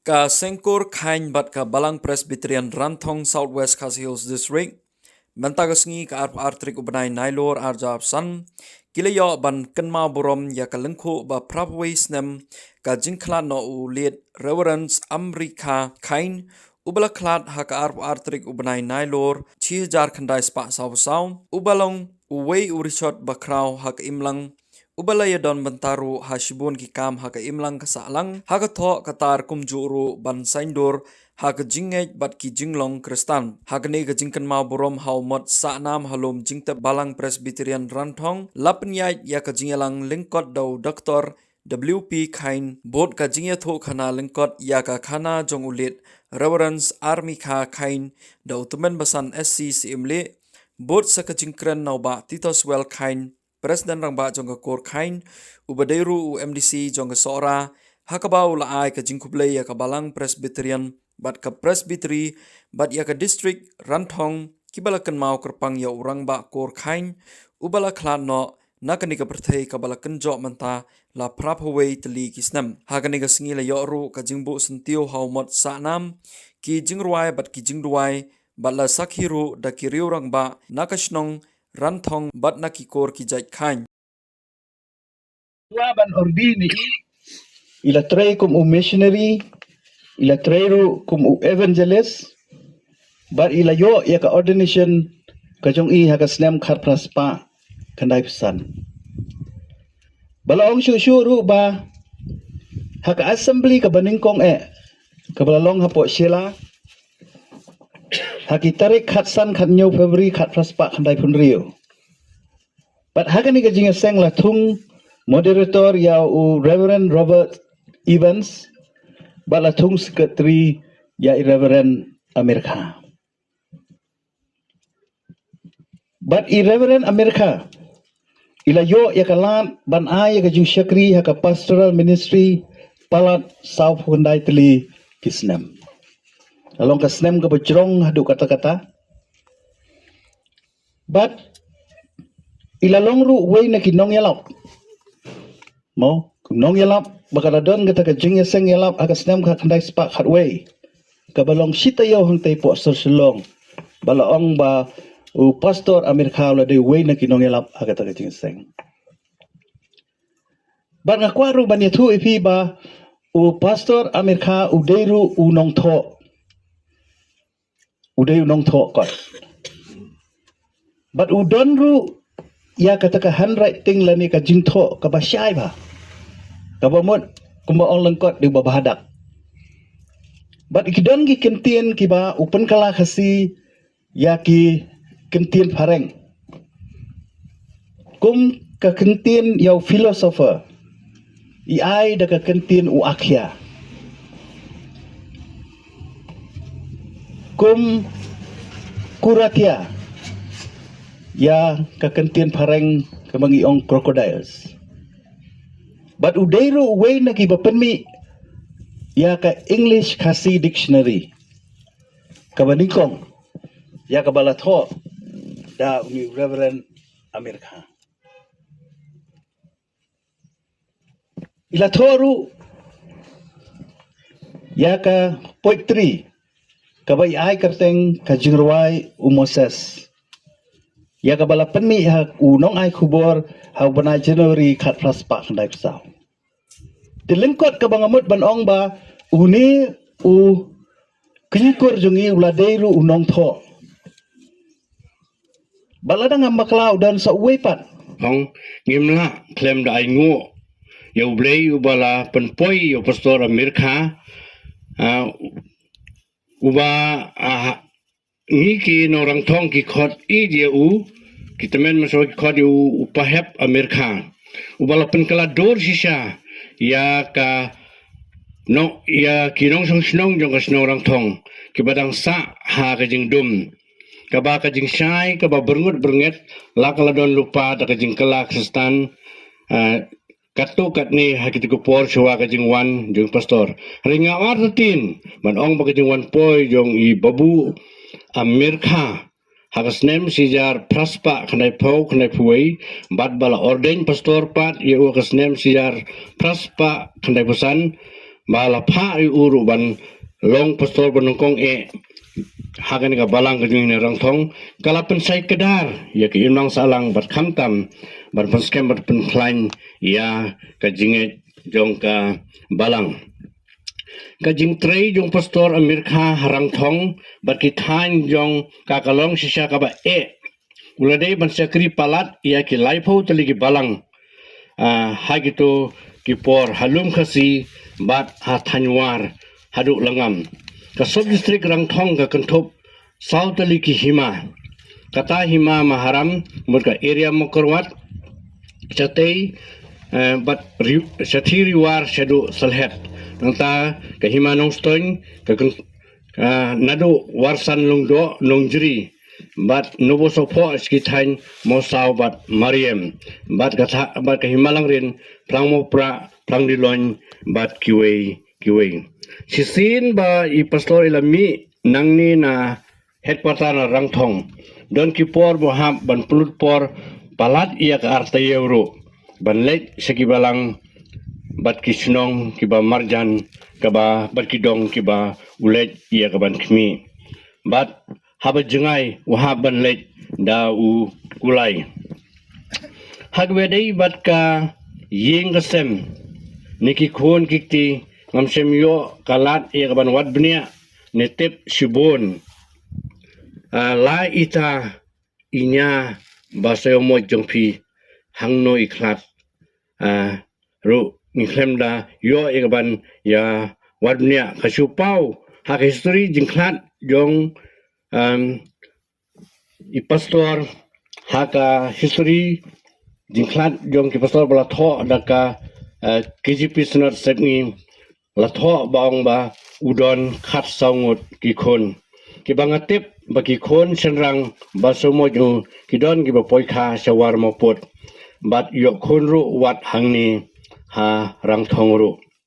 Ka Sengkur Kain bat ka Balang Presbyterian Rantong Southwest Khasi Hills District. Mentagasngi ka artrik ubanay nailor arjab san. Kilayo ban kenma burom ya ka lengku ba Prabhui snem ka jingklat no ulit Reverends Amrika Kain. Ubala klat ha ka artrik ubanay nailor 10,000 kandai spa saw ubalong uwei urishot bakraw ha ka imlang. Ubalaya don bentaru hasibun ki kam ha ka imlang kasalang ha ka tho katar kumjuru ban saindur ha ka jingej bat ki jinglong kristan ha ka ne ka jingkan ma borom hau mot sa nam halum jingta Balang Presbyterian Rantong lapnyai ya ka jingelang lingkot dau Dr. WP Kain bot ka jingya tho khana lingkot ya ka khana jong ulit Reverends Armika Kain dau tumen basan SC simle bot sa ka jingkran nau ba Titus Well Kain Presiden rangba jongga kor Kain ubaderu UMDC jongga sora hakabau la ai ka jingkuble ya ka Balang Presbyterian bat ka presbytery bat ya ka district Rantong kibalakan mau kerpang ya urang ba kor Kain ubala klan no nakani ka perthei ka balakan jo manta la prapaway teli kisnam hakani ka singila yoru ka jingbu sentio haumot sanam ki jingruai bat ki jingduai bat la sakhiru da ki riurang ba nakashnong Rantong bat nakikor ki jait Kain. Ban ordini ila tray kum missionary ila trayru kum evangelist bar ila yo ya ka ordination ka jong ha ka slam khar praspa kandai pesan balong syuru ba ha ka assembly ka baningkong ka balalong hapo sila haki tarik khatsan khatnyo February khat praspa khandai punrio but hakani ka jinga seng la thung moderator ya Reverend Robert Evans but la thung secretary ya Reverend Amerika but Reverend Amerika ila yo ya kalan ban ay ka jing syakri haka pastoral ministry palat South Hyundai teli kisnam along ka snem ka bojrong hadu kata-kata but ilalong ru way na kinong yalap mo kinong yalap bakala don kata ka jing yaseng yalap aga snem ka kandai spa khat way ka balong sita yo hang tay po sir silong balaong ba u pastor Amerika la de way na kinong yalap aga ta ka jing yaseng but nga kwaru ban yathu ipi ba u pastor Amerika u deiru u nong tho uday nong tho kot but udon ru ya kata ka handwriting la ni ka jing tho ka basyai ba ka bamot kumba ong lengkot di babahadak but ikidon gi kentien ki ba upen kala khasi ya ki kentien pareng kum ka kentien yau philosopher i ai da ka kentien u akhya kum kuratia ya kakentian pareng kemangi ong crocodiles but udairu way na kibapenmi ya ka English kasi dictionary kabanikong ya kabalatho da uni Reverend Amerika ila thoru ya ka poetry kabay ay karteng kajingruay umoses ya kabala penmi ha unong ay kubor ha banay January khat praspa kandai psaw dilengkot kabangamot banong ba uni u kinikur jungi uladeiru unong tho baladang amaklaw dan sa uwepat hong ngimla klem da ay ngu yau blay ubala penpoi yo pastor Amerika uba ngiki norang thong ki khot i dia u kitamen maso ki khot u upahep Amerika ubala pen kala dor sisa ya ka no ya kinong song snong jong ka snorang thong ki badang sa ha ka jing dum ka ba ka jing sai ka ba bernget la kala don lupa da ka jing kala kristan katu kat ni hakiti ko por suwa ka jing wan jong pastor ringa wartin man ong ba ka jing wan poy jong i babu Amerika hagas nem sijar praspa kanai pau kanai puai bat bala ordain pastor pat ye hagas nem sijar praspa kanai pesan bala pha uru ban long pastor banungkong hagan ka balang kajing ni rangthong kalapan sai kedar ya ke imang salang bat khamtam bat panskem bat penkhlain ya kajing jong ka balang kajing trei jong pastor Amerika harangthong bat kithan jong kakalong sisa ka ba ulade ban sakri palat ya ki laipho taligi balang hagitu kipor halum khasi bat hathanyawar haduk langam ka sub district rangthong ka kantop south taliki hima kata hima maharam murka area mokorwat chatei bat sathiri war shadu salhet nangta ka hima nongstoin ka nadu warsan lungdo nongjri bat nobo sopo skithain mosau bat mariam bat ka himalang rin plangmo pra plangdilon bat kiwei sisin ba I pastor ilami nangni na headquarter na rangthong don kipor boham ban pulut por palat ia ka arta euro ban lek sekibalang bat kisnong kiba marjan kaba bat kidong kiba ulet ia ka ban kmi bat haba jengai wahab ban lek da u kulai hagwedei bat ka yeng kasem niki khon kikti ngamsem yo kalat ia kaban wat bnia netep sibon la ita inya basayo mo jongpi hangno iklat ru niklemda yo ia kaban ya wat bnia kasupau hak history jingklat jong I pastor haka history jingklat jong ki pastor bala tho daka KGP senat setni latho baong ba udon khat saungut ki khon ki bangatip ba ki khon senrang ba somoju ki don ki ba poikha sawar mopot bat yo khon ru wat hangni ha rang thong ru